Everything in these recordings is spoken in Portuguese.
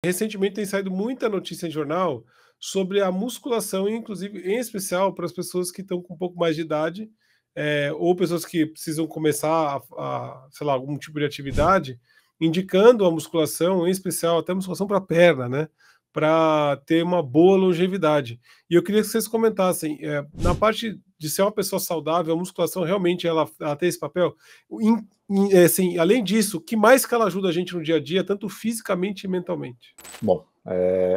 Recentemente tem saído muita notícia em jornal sobre a musculação, inclusive, em especial para as pessoas que estão com um pouco mais de idade, ou pessoas que precisam começar sei lá, algum tipo de atividade, indicando a musculação, em especial até musculação para perna, né? Para ter uma boa longevidade. E eu queria que vocês comentassem, na parte de ser uma pessoa saudável, a musculação realmente ela tem esse papel? Assim, além disso, o que mais que ela ajuda a gente no dia a dia, tanto fisicamente e mentalmente? Bom,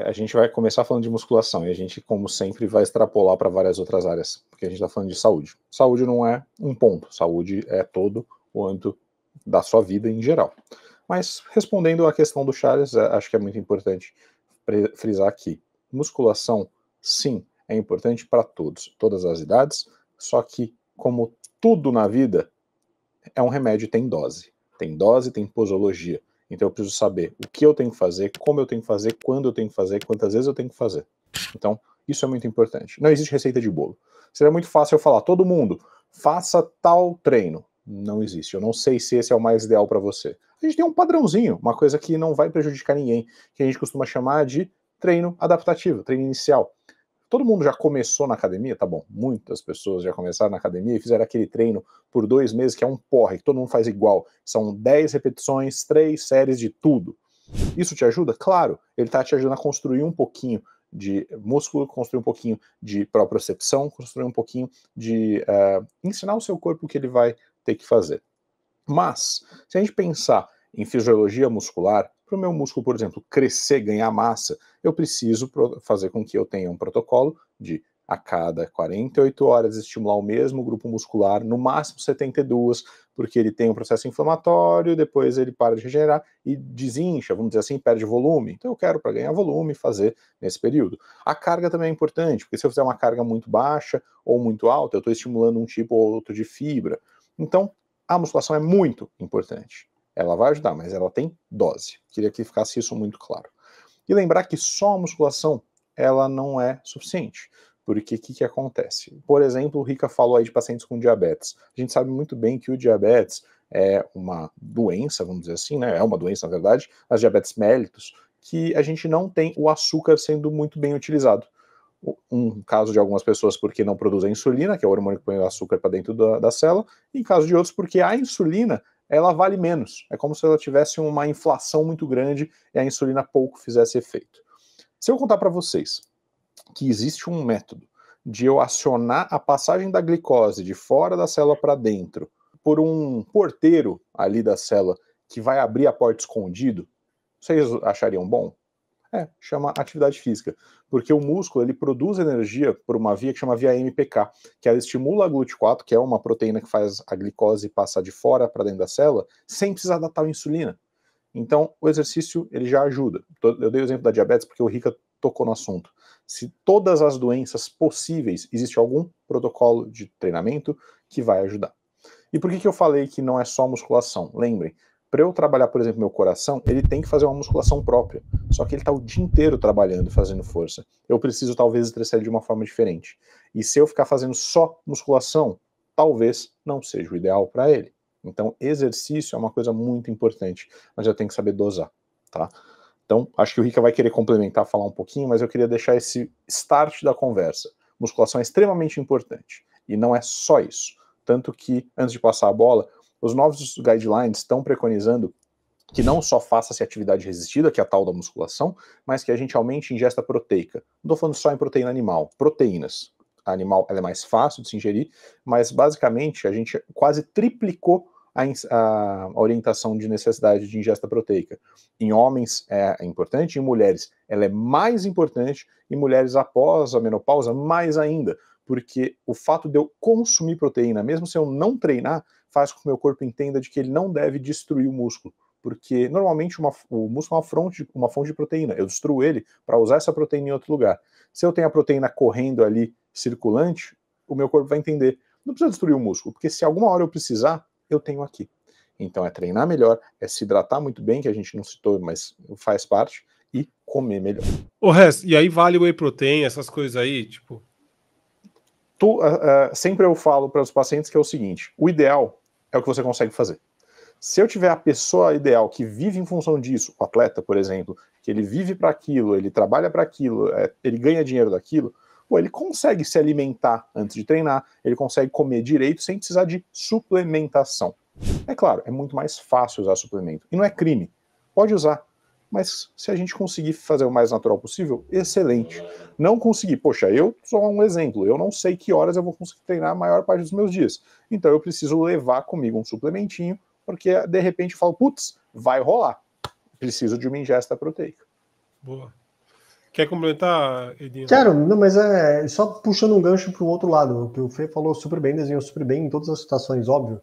a gente vai começar falando de musculação e a gente, como sempre, vai extrapolar para várias outras áreas, porque a gente está falando de saúde. Saúde não é um ponto, saúde é todo o âmbito da sua vida em geral. Mas, respondendo à questão do Charles, acho que é muito importante frisar aqui. Musculação, sim, é importante para todos, todas as idades, só que, como tudo na vida, é um remédio e tem dose. Tem dose, tem posologia. Então eu preciso saber o que eu tenho que fazer, como eu tenho que fazer, quando eu tenho que fazer, quantas vezes eu tenho que fazer. Então, isso é muito importante. Não existe receita de bolo. Seria muito fácil eu falar, todo mundo, faça tal treino. Não existe. Eu não sei se esse é o mais ideal para você. A gente tem um padrãozinho, uma coisa que não vai prejudicar ninguém, que a gente costuma chamar de treino adaptativo, treino inicial. Todo mundo já começou na academia? Tá bom, muitas pessoas já começaram na academia e fizeram aquele treino por 2 meses que é um porre, que todo mundo faz igual. São 10 repetições, 3 séries de tudo. Isso te ajuda? Claro, ele está te ajudando a construir um pouquinho de músculo, construir um pouquinho de propriocepção, construir um pouquinho de ensinar o seu corpo o que ele vai ter que fazer. Mas, se a gente pensar em fisiologia muscular, para o meu músculo, por exemplo, crescer, ganhar massa, eu preciso fazer com que eu tenha um protocolo de a cada 48 horas estimular o mesmo grupo muscular, no máximo 72, porque ele tem um processo inflamatório, depois ele para de regenerar e desincha, vamos dizer assim, perde volume. Então eu quero, para ganhar volume, fazer nesse período. A carga também é importante, porque se eu fizer uma carga muito baixa ou muito alta, eu estou estimulando um tipo ou outro de fibra. Então, a musculação é muito importante. Ela vai ajudar, mas ela tem dose. Queria que ficasse isso muito claro. E lembrar que só a musculação, ela não é suficiente. Porque o que acontece? Por exemplo, o Rica falou aí de pacientes com diabetes. A gente sabe muito bem que o diabetes é uma doença, vamos dizer assim, né? É uma doença, na verdade, as diabetes mellitus, que a gente não tem o açúcar sendo muito bem utilizado. Um caso de algumas pessoas porque não produzem insulina, que é o hormônio que põe o açúcar para dentro da célula, e em caso de outros porque a insulina ela vale menos. É como se ela tivesse uma inflação muito grande e a insulina pouco fizesse efeito. Se eu contar para vocês que existe um método de eu acionar a passagem da glicose de fora da célula para dentro por um porteiro ali da célula que vai abrir a porta escondido, vocês achariam bom? Chama atividade física, porque o músculo ele produz energia por uma via que chama via MPK, que ela estimula a GLUT4, que é uma proteína que faz a glicose passar de fora para dentro da célula, sem precisar da tal insulina. Então, o exercício ele já ajuda. Eu dei o exemplo da diabetes porque o Rica tocou no assunto. Se todas as doenças possíveis, existe algum protocolo de treinamento que vai ajudar. E por que eu falei que não é só musculação? Lembrem, para eu trabalhar, por exemplo, meu coração, ele tem que fazer uma musculação própria. Só que ele está o dia inteiro trabalhando, fazendo força. Eu preciso, talvez, estressar ele de uma forma diferente. E se eu ficar fazendo só musculação, talvez não seja o ideal para ele. Então, exercício é uma coisa muito importante, mas eu tenho que saber dosar, tá? Então, acho que o Rica vai querer complementar, falar um pouquinho, mas eu queria deixar esse start da conversa. Musculação é extremamente importante. E não é só isso. Tanto que, antes de passar a bola, os novos guidelines estão preconizando que não só faça-se atividade resistida, que é a tal da musculação, mas que a gente aumente a ingesta proteica. Não estou falando só em proteína animal, proteínas. A animal ela é mais fácil de se ingerir, mas basicamente a gente quase triplicou a orientação de necessidade de ingesta proteica. Em homens é importante, em mulheres ela é mais importante, e mulheres após a menopausa mais ainda, porque o fato de eu consumir proteína, mesmo se eu não treinar, faz com que o meu corpo entenda de que ele não deve destruir o músculo, porque normalmente o músculo é uma fonte de proteína, eu destruo ele para usar essa proteína em outro lugar. Se eu tenho a proteína correndo ali, circulante, o meu corpo vai entender, não precisa destruir o músculo, porque se alguma hora eu precisar, eu tenho aqui. Então é treinar melhor, é se hidratar muito bem, que a gente não citou, mas faz parte, e comer melhor. E aí vale o whey protein, essas coisas aí, tipo... Sempre eu falo para os pacientes que é o seguinte, o ideal é o que você consegue fazer. Se eu tiver a pessoa ideal que vive em função disso, o atleta, por exemplo, que ele vive para aquilo, ele trabalha para aquilo, ele ganha dinheiro daquilo, pô, ele consegue se alimentar antes de treinar, ele consegue comer direito sem precisar de suplementação. É claro, é muito mais fácil usar suplemento. E não é crime. Pode usar. Mas se a gente conseguir fazer o mais natural possível, excelente. Não conseguir, poxa, eu sou um exemplo, eu não sei que horas eu vou conseguir treinar a maior parte dos meus dias. Então eu preciso levar comigo um suplementinho, porque de repente eu falo, putz, vai rolar. Preciso de uma ingesta proteica. Boa. Quer complementar, Edinho? Quero, não, mas só puxando um gancho para o outro lado. O que o Fê falou super bem, desenhou super bem em todas as situações, óbvio,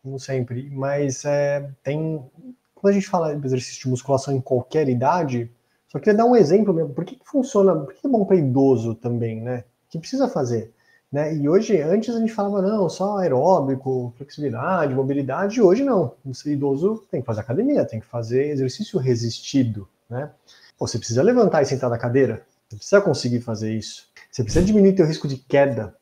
como sempre. Mas quando a gente fala de exercício de musculação em qualquer idade, só queria dar um exemplo mesmo. Por que funciona? Por que é bom para idoso também, né? O que precisa fazer? Né? E hoje, antes a gente falava, não, só aeróbico, flexibilidade, mobilidade. E hoje não. O idoso tem que fazer academia, tem que fazer exercício resistido, né? Pô, você precisa levantar e sentar da cadeira. Você precisa conseguir fazer isso. Você precisa diminuir seu risco de queda,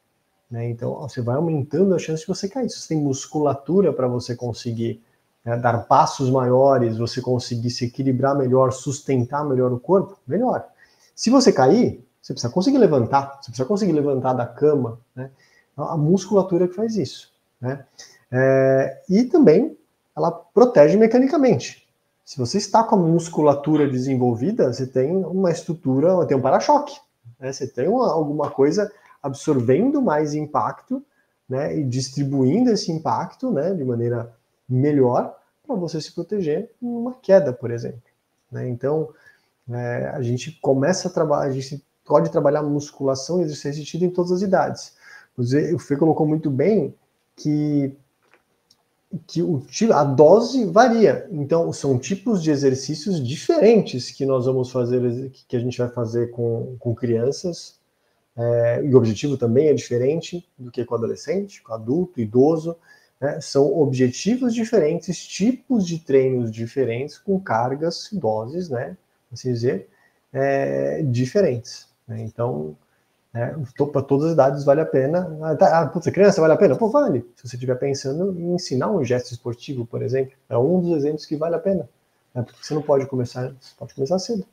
né? Então, você vai aumentando a chance de você cair. Se você tem musculatura para você conseguir, né, dar passos maiores, você conseguir se equilibrar melhor, sustentar melhor o corpo, melhor. Se você cair, você precisa conseguir levantar, você precisa conseguir levantar da cama, né? A musculatura que faz isso, né? E também ela protege mecanicamente. Se você está com a musculatura desenvolvida, você tem uma estrutura, tem um para-choque, né? Você tem alguma coisa absorvendo mais impacto, né, e distribuindo esse impacto, né, de maneira melhor para você se proteger numa queda, por exemplo, né? Então, a gente começa a trabalhar, a gente pode trabalhar musculação e exercício resistido em todas as idades. O Fê colocou muito bem que a dose varia. Então, são tipos de exercícios diferentes que nós vamos fazer, que a gente vai fazer com crianças, e o objetivo também é diferente do que com adolescente, com adulto, idoso, né? São objetivos diferentes, tipos de treinos diferentes, com cargas, doses, né, assim dizer, diferentes, né? Então, para todas as idades vale a pena. Putz, criança vale a pena? Pô, vale. Se você estiver pensando em ensinar um gesto esportivo, por exemplo, é um dos exemplos que vale a pena. Porque você não pode começar, você pode começar cedo.